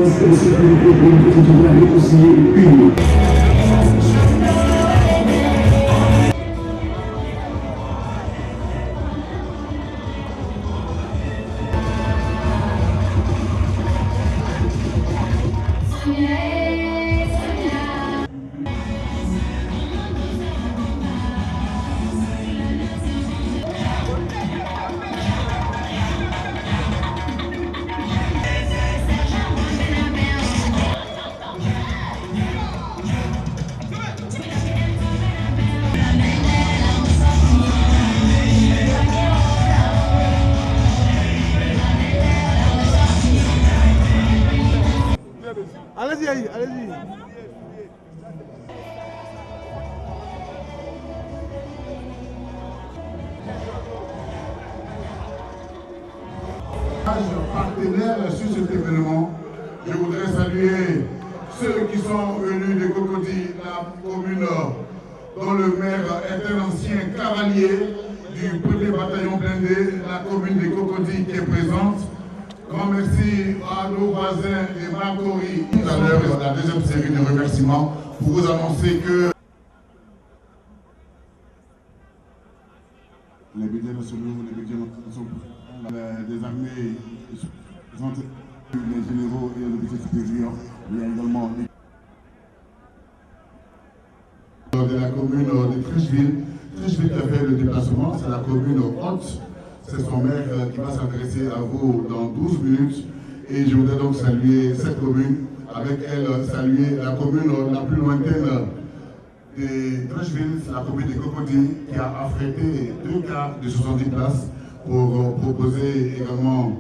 pense que c'est une équipe qui doit réconcilier une. Allez-y, allez-y. Partenaires sur cet événement, je voudrais saluer ceux qui sont venus de Cocody, la commune dont le maire est un ancien cavalier du 1er bataillon blindé, la commune de Cocody qui est présente. Grand merci à nos voisins des Marcory. Tout à l'heure, la deuxième série de remerciements pour vous annoncer que les budgets nationaux, les budgets des armées, les généraux et le budget supérieur, il y a également de la commune de Tricheville. Tricheville qui a fait le déplacement, c'est la commune haute. C'est son maire qui va s'adresser à vous dans 12 minutes. Et je voudrais donc saluer cette commune, avec elle saluer la commune la plus lointaine de Tricheville, c'est la commune de Cocody, qui a affrété 2 cars de 70 places pour proposer également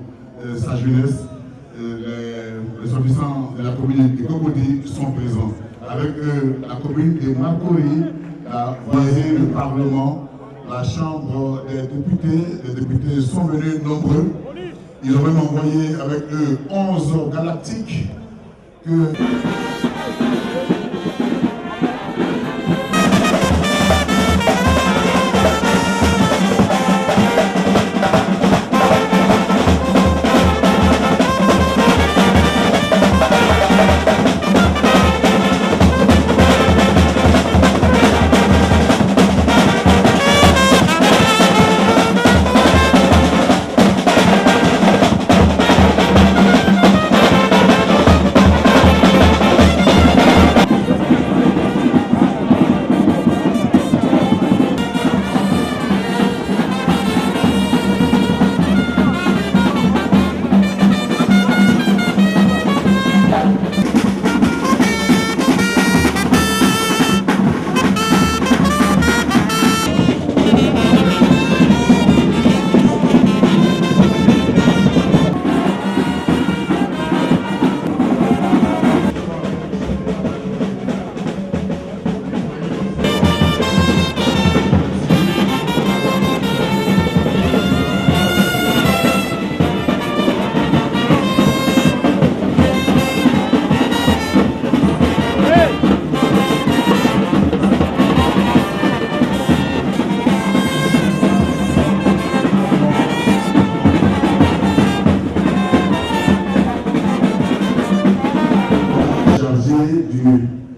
sa jeunesse. Les ressortissants de la commune de Cocody sont présents. Avec la commune de Marcory, la voisine du Parlement, la Chambre des députés. Les députés sont venus nombreux. Ils ont même envoyé avec eux 11 galactiques que...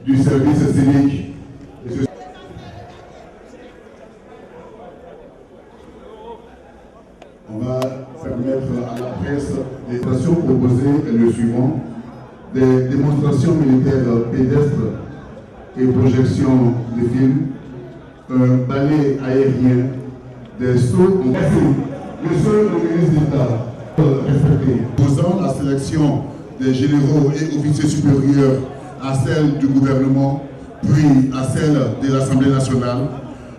du service civique. On va permettre à la presse des stations proposées le suivant: des démonstrations militaires pédestres et projections de films, un balai aérien, des sauts. Monsieur le ministre d'État, respecté. Posant la sélection des généraux et officiers supérieurs à celle du gouvernement, puis à celle de l'Assemblée nationale,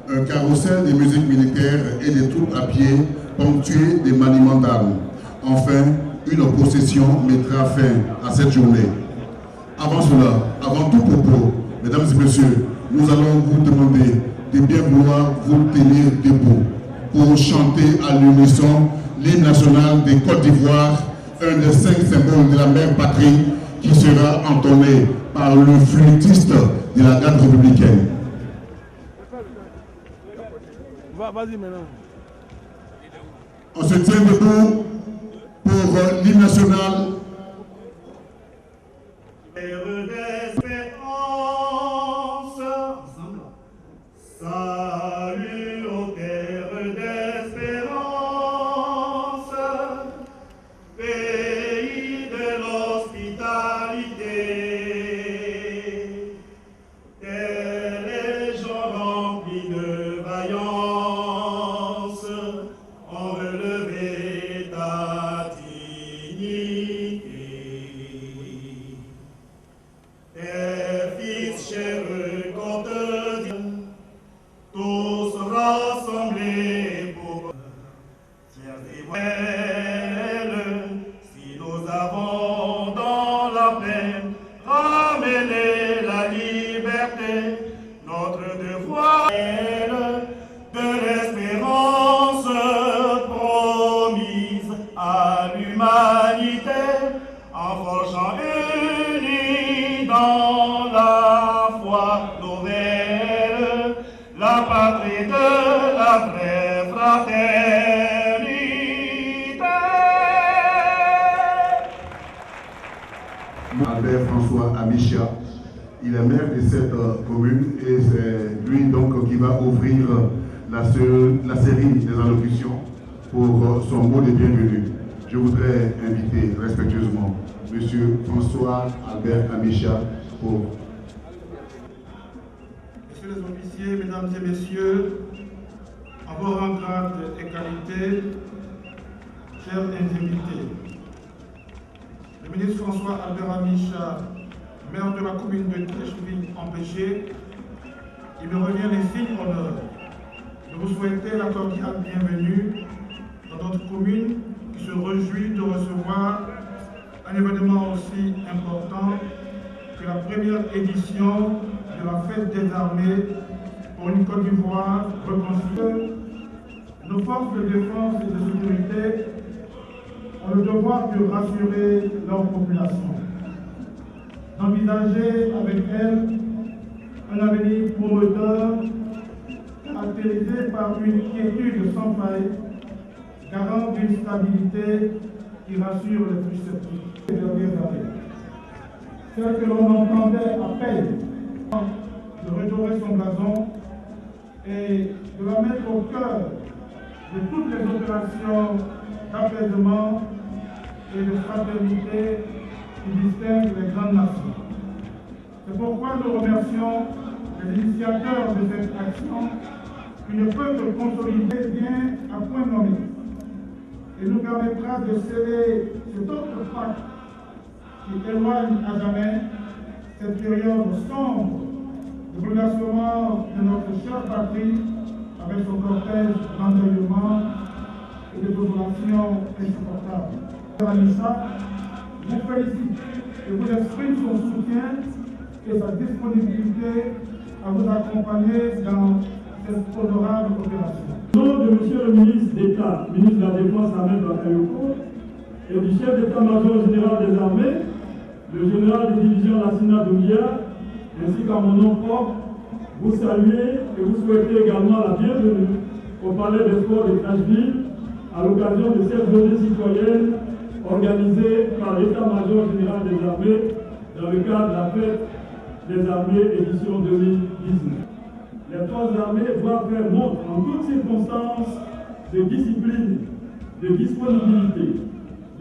un carrousel de musique militaire et des troupes à pied ponctué des maniements d'armes. Enfin, une procession mettra fin à cette journée. Avant cela, avant tout propos, mesdames et messieurs, nous allons vous demander de bien vouloir vous tenir debout pour chanter à l'unisson l'hymne national de Côte d'Ivoire, un des 5 symboles de la mère patrie, qui sera entonné par le flûtiste de la garde républicaine. Vas-y maintenant. On se tient debout pour l'hymne national chers courtiers, tous rassemblés pour fiers et belles, si nous avons dans la peine ramené la liberté, notre devoir est de l'espérance promise à l'humanité, en forgeant unis dans la foi nouvelle, la patrie de la vraie fraternité. Albert François Amicha, il est maire de cette commune et c'est lui donc qui va ouvrir la série des allocutions pour son mot de bienvenue. Je voudrais inviter respectueusement M. François Albert Amicha pour... Messieurs les officiers, mesdames et messieurs, en vos rangs, grades et qualités, chers invités, le ministre François Albert Amicha, maire de la commune de Trécheville-en-Péché, il me revient l'insigne honneur de vous souhaiter la cordiale bienvenue dans notre commune qui se réjouit de recevoir un événement aussi important que la première édition de la fête des armées pour une Côte d'Ivoire reconstruite. Nos forces de défense et de sécurité ont le devoir de rassurer leur population, d'envisager avec elle un avenir prometteur caractérisé par une quiétude sans faille, garant d'une stabilité qui rassure les plus sceptiques des dernières années. Celle que l'on entendait à peine de redorer son blason et de la mettre au cœur de toutes les opérations d'apaisement et de fraternité qui distinguent les grandes nations. C'est pourquoi nous remercions les initiateurs de cette action qui ne peut que consolider bien à point nommé et nous permettra de sceller cet autre pacte qui éloigne à jamais cette période sombre de bouleversement de notre chère patrie avec son cortège d'endeuillement et de population insupportable. Anissa vous félicite et vous exprime son soutien et sa disponibilité à vous accompagner dans cette honorable opération. Au nom de M. le ministre d'État, ministre de la Défense Ahmed Bakayoko, et du chef d'état-major général des armées, le général de division Lassina Doumbia, ainsi qu'à mon nom propre, vous saluez et vous souhaitez également la bienvenue au Palais des Sports de Trécheville à l'occasion de cette journée citoyenne organisée par l'état-major général des armées dans le cadre de la fête des armées édition 2019. Les forces armées doivent faire montre en toutes circonstances de discipline, de disponibilité,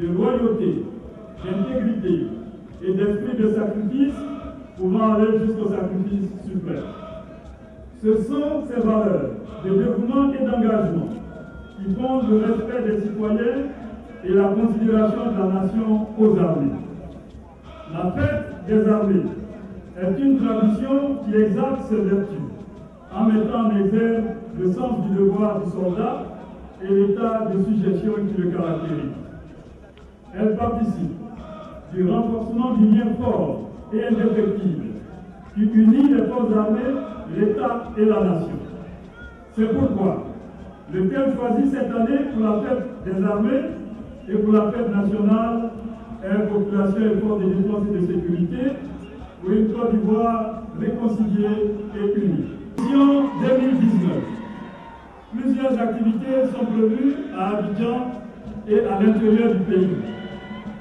de loyauté, d'intégrité et d'esprit de sacrifice pouvant aller jusqu'au sacrifice suprême. Ce sont ces valeurs de dévouement et d'engagement qui fondent le respect des citoyens et la considération de la nation aux armées. La fête des armées est une tradition qui exalte ses vertus en mettant en exergue le sens du devoir du soldat et l'état de sujétion qui le caractérise. Elle participe du renforcement du lien fort et indéfectible qui unit les forces armées, l'État et la nation. C'est pourquoi le thème choisi cette année pour la fête des armées et pour la fête nationale est population et forces de défense et de sécurité pour une Côte d'Ivoire réconciliée et unie. Vision 2019. Plusieurs activités sont prévues à Abidjan et à l'intérieur du pays.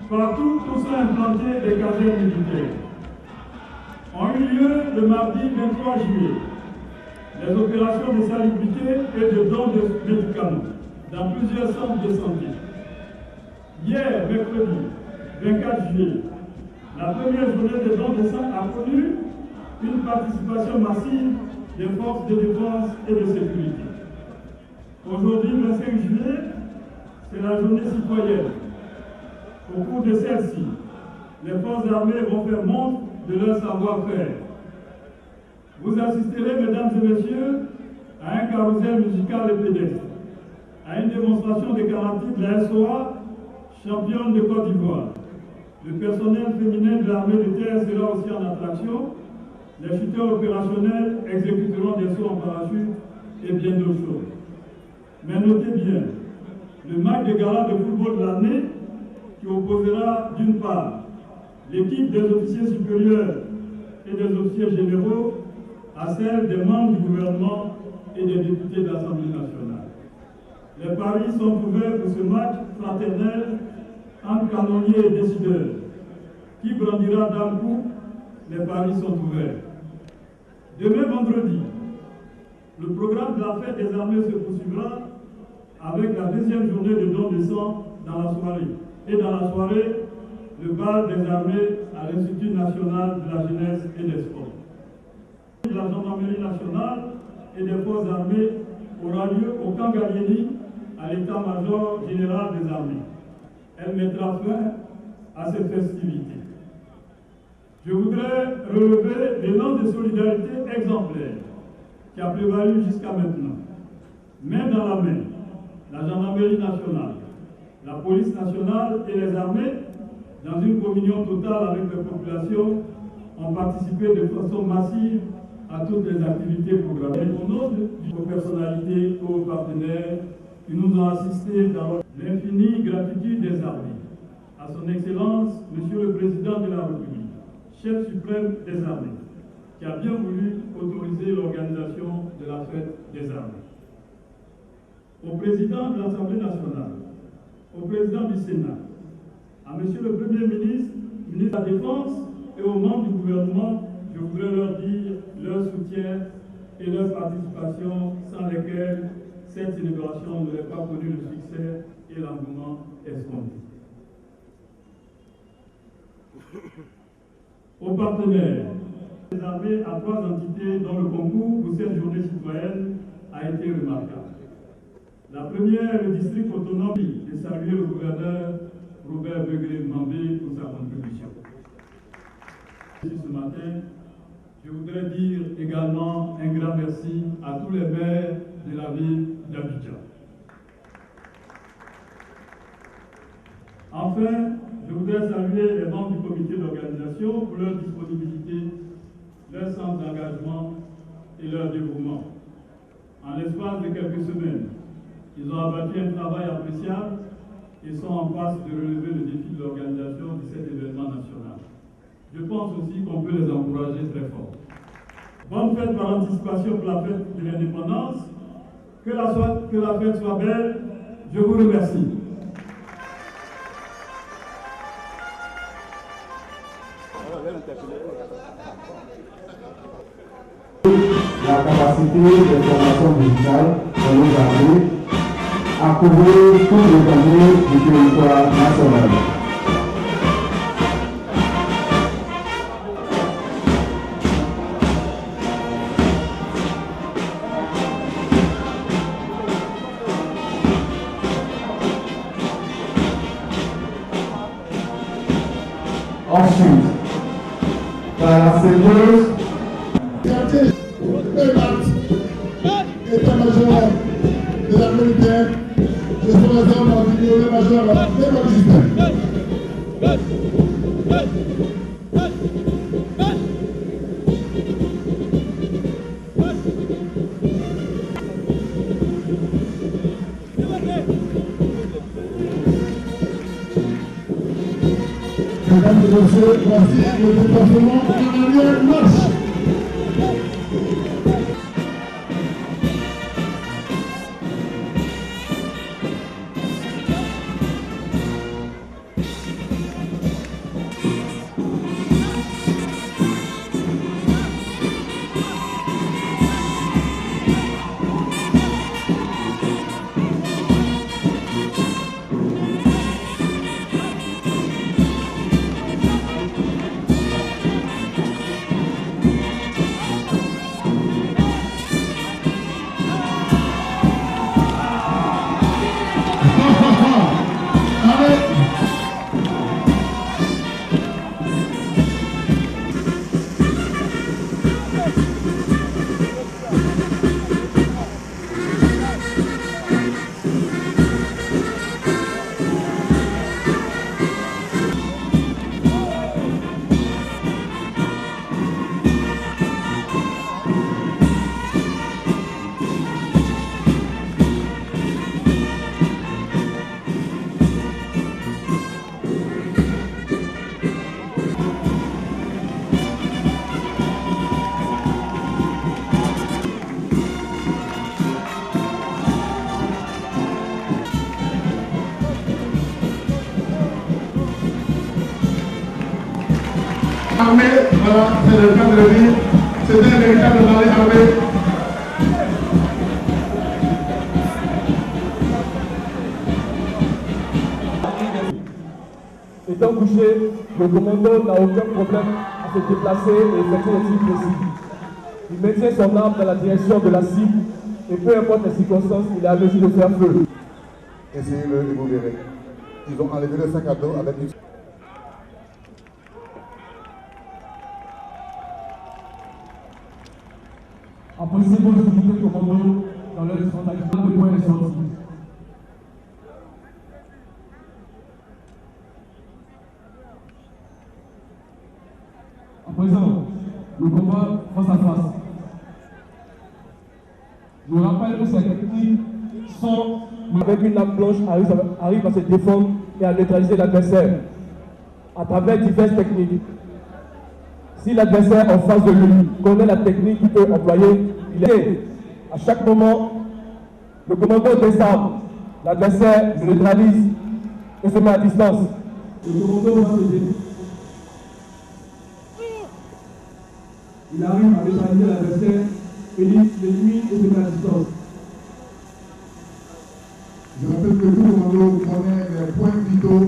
Partout où sont implantées des casernes militaires. Ont eu lieu le mardi 23 juillet les opérations de salubrité et de dons de médicaments dans plusieurs centres de santé. Hier, mercredi 24 juillet, la première journée de dons de sang a connu une participation massive des forces de défense et de sécurité. Aujourd'hui, 25 juillet, c'est la journée citoyenne. Au cours de celle-ci, les forces armées vont faire montre de leur savoir-faire. vous assisterez, mesdames et messieurs, à un carrousel musical et pédestre, à une démonstration des garanties de la SOA, championne de Côte d'Ivoire. Le personnel féminin de l'armée de terre sera aussi en attraction. Les chuteurs opérationnels exécuteront des sauts en parachute et bien d'autres choses. Mais notez bien, le match de gala de football de l'année qui opposera d'une part l'équipe des officiers supérieurs et des officiers généraux à celle des membres du gouvernement et des députés de l'Assemblée nationale. Les paris sont ouverts pour ce match fraternel entre canonniers et décideurs. Qui brandira d'un coup, les paris sont ouverts. Demain vendredi, le programme de la fête des armées se poursuivra avec la deuxième journée de don de sang dans la soirée. Et dans la soirée, le bal des armées à l'Institut national de la jeunesse et des sports. La gendarmerie nationale et des forces armées aura lieu au camp Gallieni à l'état-major général des armées. Elle mettra fin à ces festivités. Je voudrais relever l'élan de solidarité exemplaire qui a prévalu jusqu'à maintenant. Main dans la main, la gendarmerie nationale, la police nationale et les armées, dans une communion totale avec les populations, ont participé de façon massive à toutes les activités programmées. Au nom aux personnalités, aux partenaires qui nous ont assistés dans l'infinie gratitude des armées, à son Excellence, Monsieur le Président de la République, chef suprême des armées, qui a bien voulu autoriser l'organisation de la fête des armées. Au Président de l'Assemblée nationale, au Président du Sénat, à Monsieur le Premier ministre, ministre de la Défense et aux membres du gouvernement, je voudrais leur dire leur soutien et leur participation sans lesquels cette célébration n'aurait pas connu le succès et l'engouement escompté. Aux partenaires, les armées à 3 entités dont le concours pour cette journée citoyenne a été remarquable. La première, le district autonome, et saluer le gouverneur Robert Begré-Mambé pour sa contribution. Ce matin, je voudrais dire également un grand merci à tous les maires de la ville d'Abidjan. Enfin, je voudrais saluer les membres du comité d'organisation pour leur disponibilité, leur sens d'engagement et leur dévouement. En l'espace de quelques semaines, ils ont abattu un travail appréciable et sont en passe de relever le défi de l'organisation de cet événement national. Je pense aussi qu'on peut les encourager très fort. Bonne fête par anticipation pour la fête de l'indépendance. Que la fête soit belle. Je vous remercie. La capacité de formation digitale dans nos armées à couvrir tous les enjeux du territoire national. Ensuite, par la séquence, état-major de l'armée de terre, je suis présent en major de la Justin. Mesdames et messieurs, voici le département en arrière marche. armée, voilà, c'est le cas de le dire, c'était un véritable ballet armé. Étant couché, le commando n'a aucun problème à se déplacer et effectuer les cibles possibles. Il maintient son arme dans la direction de la cible et peu importe les circonstances, il est à mesure de faire feu. Essayez-le et vous verrez. Ils ont enlevé le sac à dos avec une... Après ces bonnes unités de commando dans leur responsabilité de points est sorti. À présent, le combat face à face. Je rappelle que ces techniques sont avec une lame blanche arrive à se défendre et à neutraliser l'adversaire à travers diverses techniques. Si l'adversaire en face de lui connaît la technique qu'il peut employer, il est à chaque moment, le commando désarme, l'adversaire se neutralise et se met à distance. Le commando va s'aider. Il arrive à neutraliser l'adversaire, l'ennemi et se met à distance. Je rappelle que tout le monde connaît les points vitaux,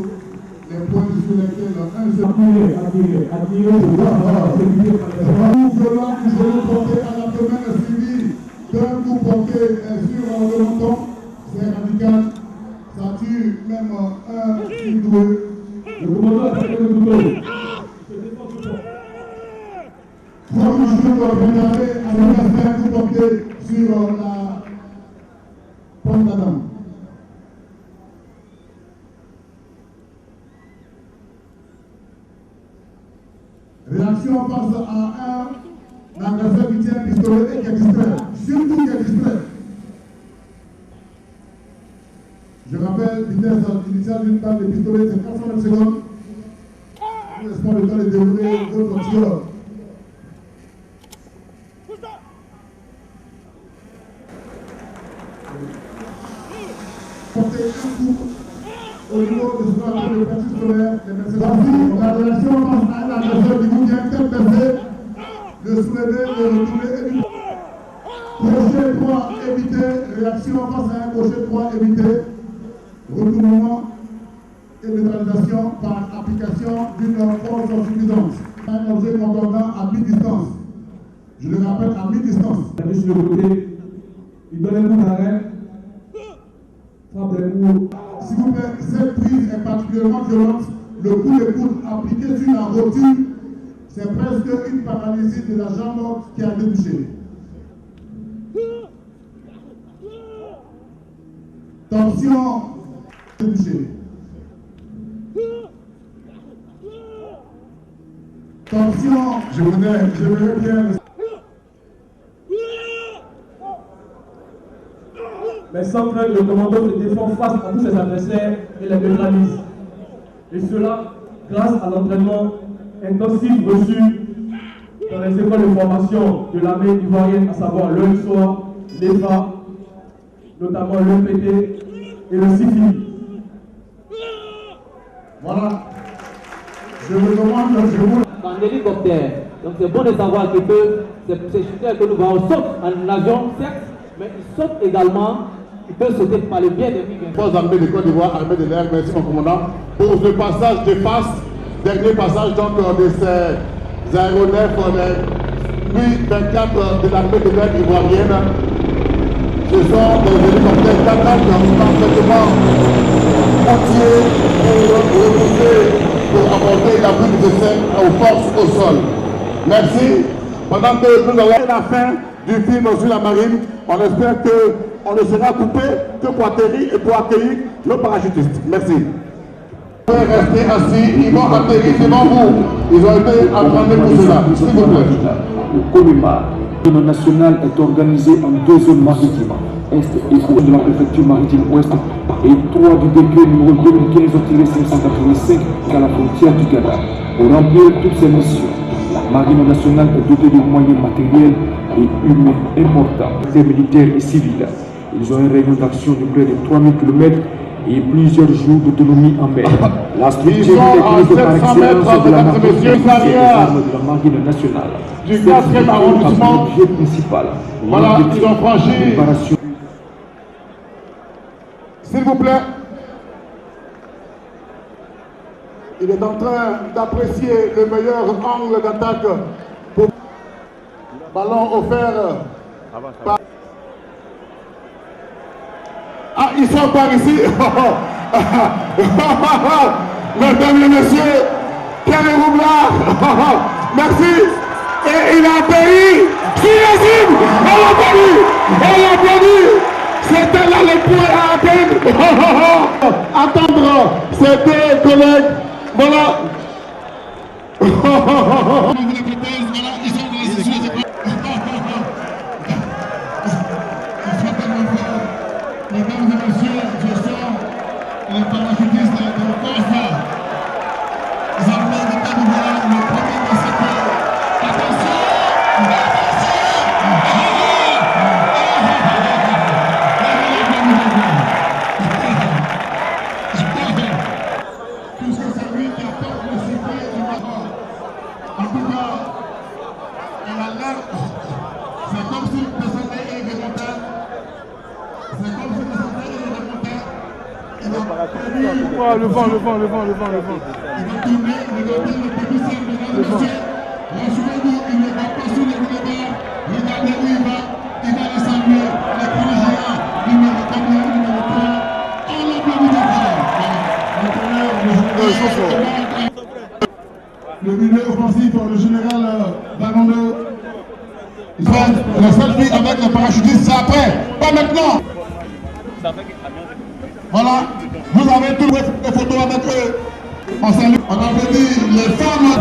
les points sur lesquels un seul Attirer, coup violent que je vais porter à l'abdomen suivi d'un coup porté sur le menton, c'est radical, ça tue même un doué. Le commandant a fait le couteau. Trois coups doivent regarder à l'adversaire un coup porté sur la pointe d'Adam. Réaction face à un adversaire qui tient un pistolet et qui est distrait, surtout qui est distrait. Je rappelle, vitesse initiale d'une balle de pistolet, c'est 420 secondes. Nous laissons le temps de dérouler votre tir. Porter un coup au niveau de ce qu'on appelle le plexus solaire, les Mercedes. La réaction face à un adversaire qui vous vient tête baissée, le soulever, le retourner et du crochet droit évité, réaction face à un crochet droit évité, retournement et neutralisation par application d'une force suffisante. Un objet contondant à mi-distance. Je le rappelle, à mi-distance. Sur le côté, il donne un coup d'arrêt, frappe des coups. S'il vous plaît, cette prise est particulièrement violente. Le coup de coude appliqué sur la rotule, c'est presque une paralysie de la jambe qui a été touchée. Torsion touchée. Torsion, je voudrais bien. Mais sans crainte, le commando se défend face à tous ses adversaires et les neutralise. Et cela grâce à l'entraînement intensif reçu dans les écoles de formation de l'armée ivoirienne, à savoir l'ENSOA, l'EFA, notamment l'EPT et le CIFI. Voilà. Je me demande, je vous... En hélicoptère. Donc c'est bon de savoir que ces shooters que nous voyons sautent en avion, certes, mais ils sautent également. Ils peuvent sauter par le biais des migrants. Forces armées de Côte d'Ivoire, armée de l'air, merci mon commandant, pour ce passage de face, dernier passage donc de ces aéronefs Mi-24 de l'armée de l'air ivoirienne. Ce sont des hélicoptères d'attaque parfaitement entiers pour repousser, pour apporter l'appui nécessaire aux forces au sol. Merci. Pendant que nous avons la fin du film sur la marine, on espère qu'on ne sera coupé que pour atterrir et pour accueillir nos parachutistes. Merci. Vous pouvez rester assis, ils vont atterrir devant vous. Ils ont été entraînés pour cela. S'il vous plaît. Le Comima, le national est organisé en 2 zones maritimes, Est et Ouest de la préfecture maritime Ouest et 3 du décret numéro 2015-585 à la frontière du Ghana. Pour remplir toutes ces missions, la marine nationale est dotée de moyens matériels et humains importants. Les militaires et civils, ils ont un rayon d'action de près de 3000 km et plusieurs jours d'autonomie en mer. La structure technique par excellence de la marine, c'est les armes de la marine nationale. Du 4e arrondissement principal. Voilà, ils ont franchi. S'il vous plaît. Il est en train d'apprécier le meilleur angle d'attaque pour ballon offert par... Ah, ils sont par ici. Mesdames et messieurs, quel est roublard. Merci. Et il a atterri. Elle a perdu. C'était là le point à atteindre. Attendre ses deux collègues. Voilà. Mesdames et messieurs, je sens les parachutistes de Costa. Les armées de Côte d'Ivoire, le premier de secours. Attention! Puisque c'est lui qui apporte le secret du Maroc. En tout cas, elle a l'air. C'est comme si le descendait et remontait. C'est comme si le descendait et remontait. Il a prévu. Oh, le vent. Il va tourner, regardez le petit cercle, mesdames et messieurs. Rassurez-vous, il ne va pas sur les boulevards. Regardez où il va. Il va les saluer. Les grands géants. Numéro 3. On l'applaudit d'abord. Le milieu offensif, le général Banondo. Ils font la selfie avec le parachutiste, c'est après, pas maintenant. Voilà, vous avez toutes les photos avec eux. On salue, on applaudit les femmes.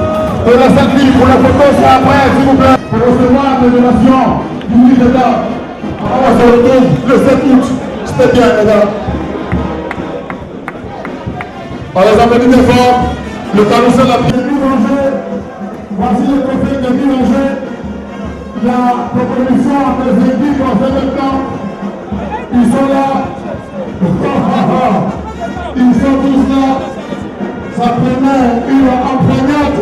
Et la selfie pour la photo, c'est après, s'il vous plaît. Pour recevoir les donations du ministre d'État. On va se retrouver le 7 août. C'était bien, mesdames. On les applaudit très fort. Le carrousel a pris. Voici le trophée de Milanger. La proposition des équipes en fait le temps. Ils sont là. Ils sont tous là. Ça prenait une empoignade.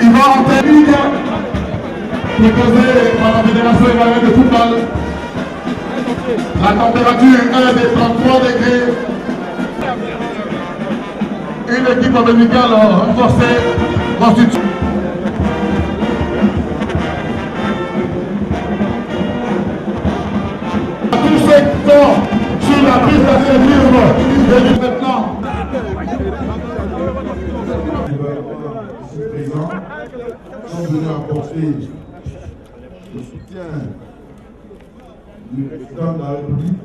Il va en terminer. Proposé par la Fédération ivoirienne de football. La température est de 33 degrés. Une équipe dominicale renforcée constituée. Tous ceux qui sont sur la piste d'athlétisme, maintenant. Ici présents sont venus apporter le soutien du président de la République,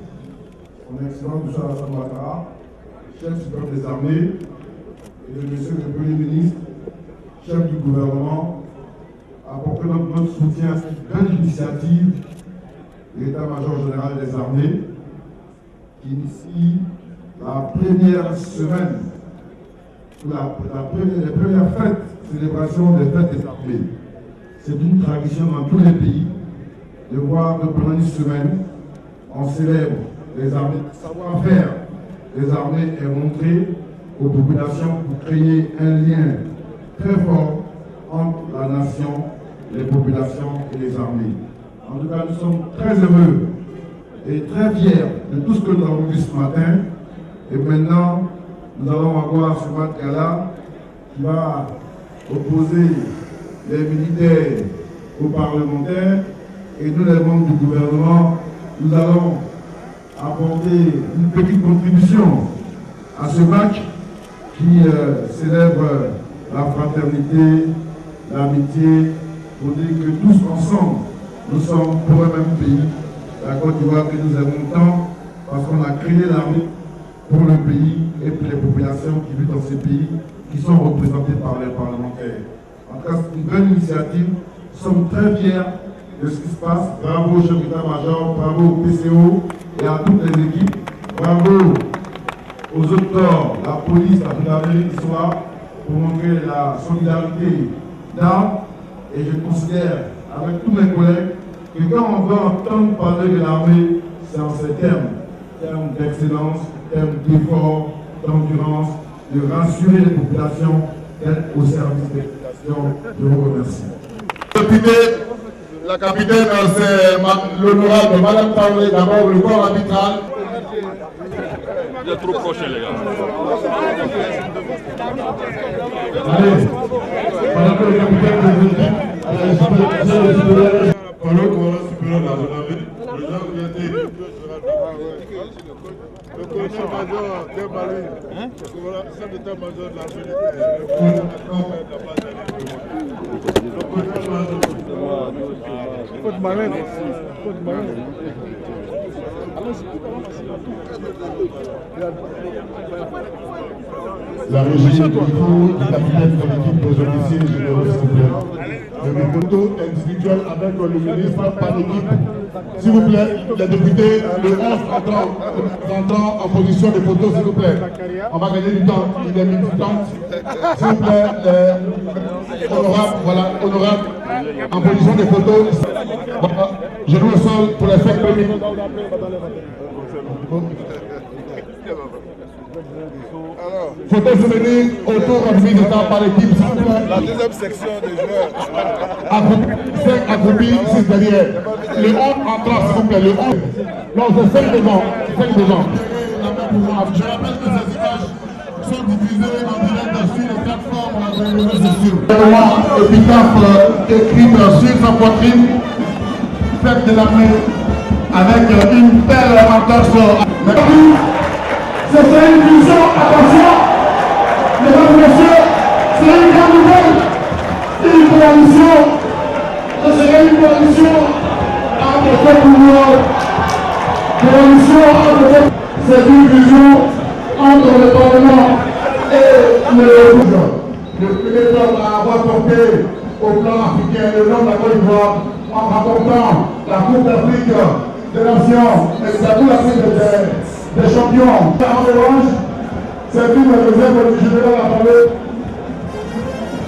son Excellence M. Alassane Ouattara, chef suprême des armées, et de M. le Premier ministre, chef du gouvernement, apporter notre soutien à cette belle initiative de l'État-major général des armées qui initie la première semaine, les premières fêtes, célébration des fêtes des armées. C'est une tradition dans tous les pays de voir que pendant une semaine, on célèbre les armées. Le savoir-faire des armées est montré aux populations pour créer un lien très fort entre la nation, les populations et les armées. En tout cas, nous sommes très heureux et très fiers de tout ce que nous avons vu ce matin. Et maintenant, nous allons avoir ce match-là qui va opposer les militaires aux parlementaires et nous, les membres du gouvernement, nous allons apporter une petite contribution à ce match qui célèbre la fraternité, l'amitié, pour dire que tous ensemble, nous sommes pour un même pays, la Côte d'Ivoire que nous aimons tant, parce qu'on a créé l'armée pour le pays et pour les populations qui vivent dans ces pays, qui sont représentées par les parlementaires. En tout cas, c'est une belle initiative. Nous sommes très fiers de ce qui se passe. Bravo au chef d'état-major, bravo au PCO et à toutes les équipes. Bravo aux autres corps, la police, la gendarmerie qui sont là pour montrer la solidarité d'armes. Et je considère, avec tous mes collègues, que quand on va entendre parler de l'armée, c'est en ces termes d'excellence, termes d'effort, d'endurance, de rassurer les populations, d'être au service des populations. Je vous remercie. La capitaine, c'est l'honorable Madame Traoré, d'abord le corps arbitral. Vous êtes trop proches, les gars. Allez, pendant que le capitaine de l'équipe, pendant qu'on a supérieur de la zone A, le genre qui a été élu le colonel-major Dembali, le chef d'état-major de l'armée de terre, le colonel-major de la base d'aéroport, le colonel-major la régie du capitaine de l'équipe des officiers généraux le photo individuel avec le ministre par équipe. S'il vous plaît, les députés, le 11 entrant en position de photo, s'il vous plaît. On va gagner du temps, il est midi 30. S'il vous plaît, honorables, voilà, honorables, en position de photo. Voilà, genoux au sol pour les 5 premiers. Photo souvenir autour du ministre d'État par l'équipe, s'il vous plaît. La deuxième section des joueurs. 5 accroupis, 6 derrière. Le 11 entrant, s'il vous plaît, le 11. Non, c'est 5 devant. 5 devant. Je rappelle que ces images sont diffusées en direct sur les plateformes de réseaux sociaux. Épitaphe écrite sur sa poitrine, fête de l'armée, avec une belle entorse. C'est une vision, attention, mesdames et messieurs, c'est une grande nouvelle, une coalition, ce serait une coalition entre deux pouvoirs, c'est une vision entre le Parlement et le gouvernement. Le premier peuple à avoir porté au plan africain le nom de la Côte d'Ivoire en rapportant la Coupe d'Afrique des Nations et surtout l'Afrique des champions. En revanche, c'est une réserve du général à parler.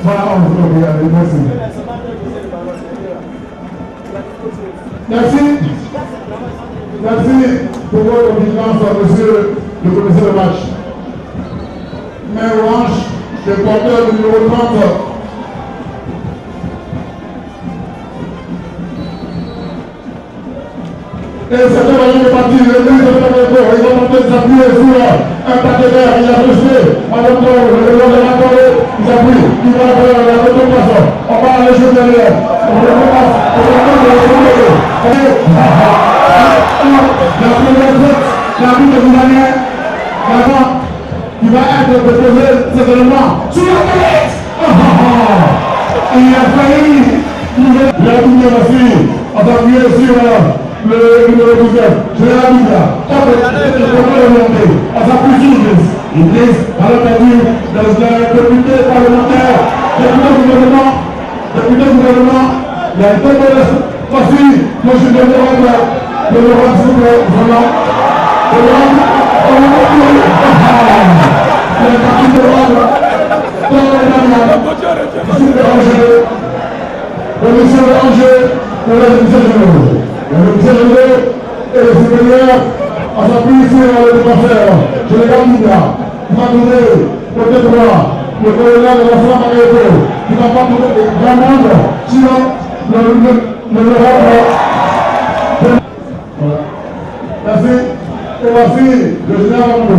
Voilà, on peut regarder, merci. Merci. Merci pour votre vigilance, monsieur le commissaire de match. Main orange, le porteur du numéro 30. Et c'est un ballon de parti, le ministre de l'Agriculture, il va monter s'appuyer sur un paquet vert, il a touché, Madame Traoré, le président de la Traoré, il s'appuie, il va faire la contre-poisson, on va aller jouer derrière, on recommence, on recommence de la seconde. La première faute, la route de Boudanier, l'avant, qui va être déposé certainement sur la tête. Il a failli, il a doublé aussi, on va appuyer sur le numéro 19, Général Bouga, on s'appuie sur Idriss, à l'entendu, député parlementaire, député gouvernement, il y a une tête de voici, monsieur de l'Europe, s'il vous plaît, vraiment, le parti de l'Europe, le monsieur Béranger, pour les ministères généraux. Le ministère général et le supérieur, on s'appuie sur le défenseur, Général Bouga, qui va donner côté droit, le colonel de la flamme à l'épaule, qui va pas donner des grands membres, sinon l'Europe. Voilà. Merci. Et voici le général Rambo.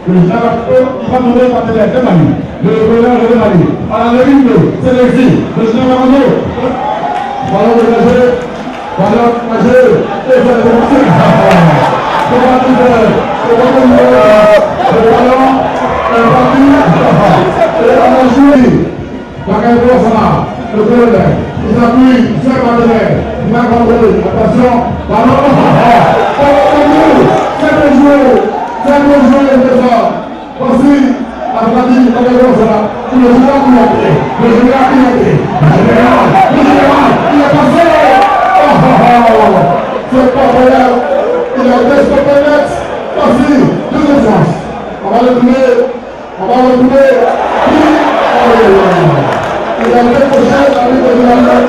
Le général Rambo, il va donner partenaire de Mali, le colonel de Mali. À la ligne 2, c'est l'exil. Le général Rambo. Voilà le DG. Voilà, majeur, et ça a commencé. C'est parti de le ballon, un parti, et on a joué. La Caïbo Sana, le colonel, il s'appuie, sur le partenaire, il va contrôler, attention, ballon, c'est bien joué, les efforts. Voici, la pratique, la Caïbo Sana, le général qui a été, le général, il est passé. C'est pas vrai, il a des compétences. Voici, deuxième chance. On va le tourner. Il a décroché la lutte de la main.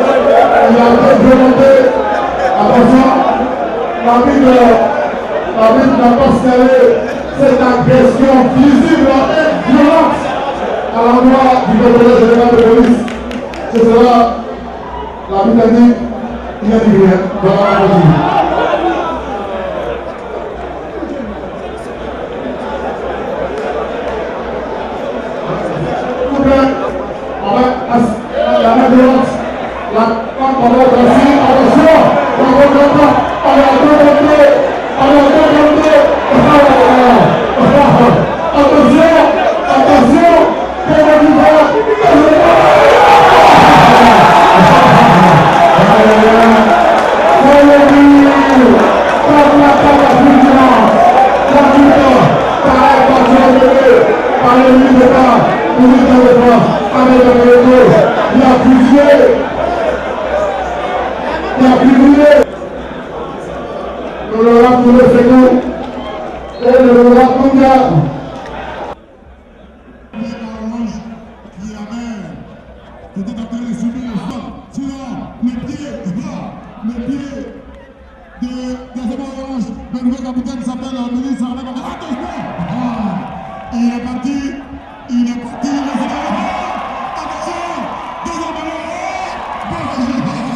Il a démonté. Attention, l'arbitre signaler cette agression visible et violente à l'endroit du gouverneur général de police. Ce sera la Britannique inadmissible dans la République. La main violente, la camp en ordre ainsi, attention, on ne regarde pas, on est à 2 contre 2, on est à 2 contre 2, attention, attention, pour le pouvoir, par le milieu de pas, pour lui dans le bras, avec le dos, il a fusillé, il a fusillé. Le rap pour le second, et le rap mondial. Qui amène, qui était en train de subir le choc, sinon le pied de ce orange, le nouveau capitaine s'appelle Louis Sarlem. Attention! Il est parti, il est parti, attention, deuxième ballon,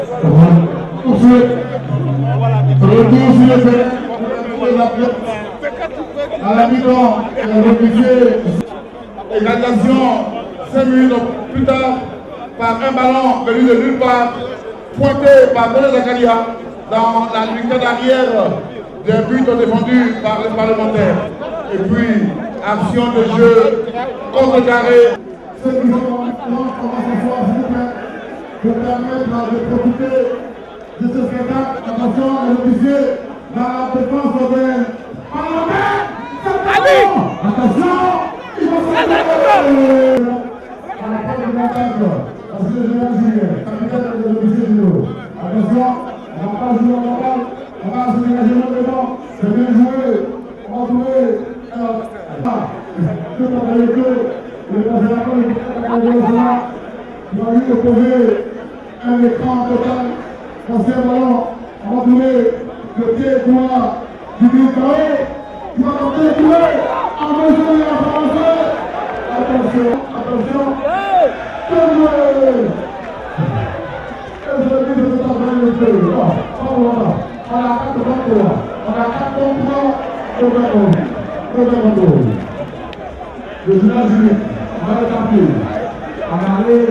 Merci. poursuite. Retour sur le fait. À la mi-temps, le officier, égalisation 5 minutes plus tard, par un ballon venu de nulle part, pointé par René Zakaria dans la lucarne arrière des buts défendus par les parlementaires. Et puis, action de jeu contrecarré. Ceux qui sont maintenant, comment s'asseoir, s'il vous plaît, pour permettre de profiter de ce spectacle. Attention, les officiers, dans la défense européenne. Attention, il va s'arrêter à la fin de l'attaque. Parce que le général Julien, capitaine des officiers généraux. Attention, on ne va pas jouer en normal, on va se dégager maintenant. C'est bien joué, on va jouer. Tout en vérité, le conservateur il va lui opposer un écran total. Ancien ballon, on va jouer le pied droit du Bilbao. Il va tenter de jouer en mesure à avancer. Attention, attention. Le général Julien, on va le taper. On va aller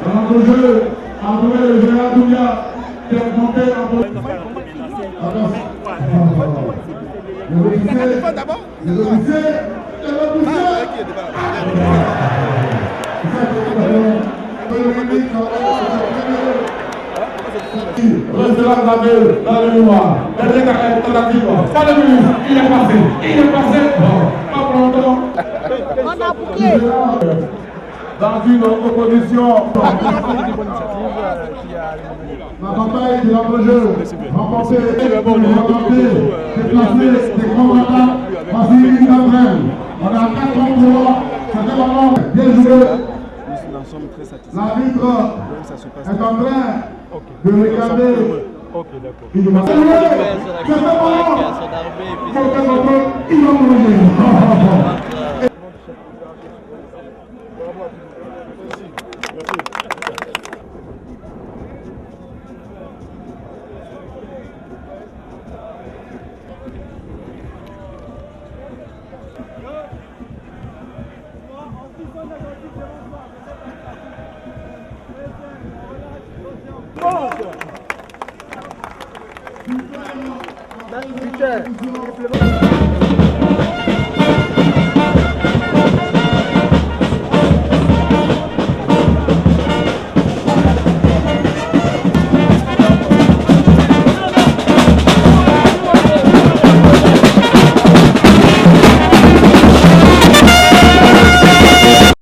dans l'entrejeu, entourer le général Dounia qui a monté en position. Les officiers, restez là, dans le mémoire. Dernière tentative. Pas de minute. Il est passé. Pas pour longtemps. On a bouqué. Dans une opposition. La bataille de l'entrejeu. Remportée, déplacée, des combattants. Vas-y, on a 4 contre 3. C'était vraiment bien joué. L'arbitre est en train de regarder. Il va Putain,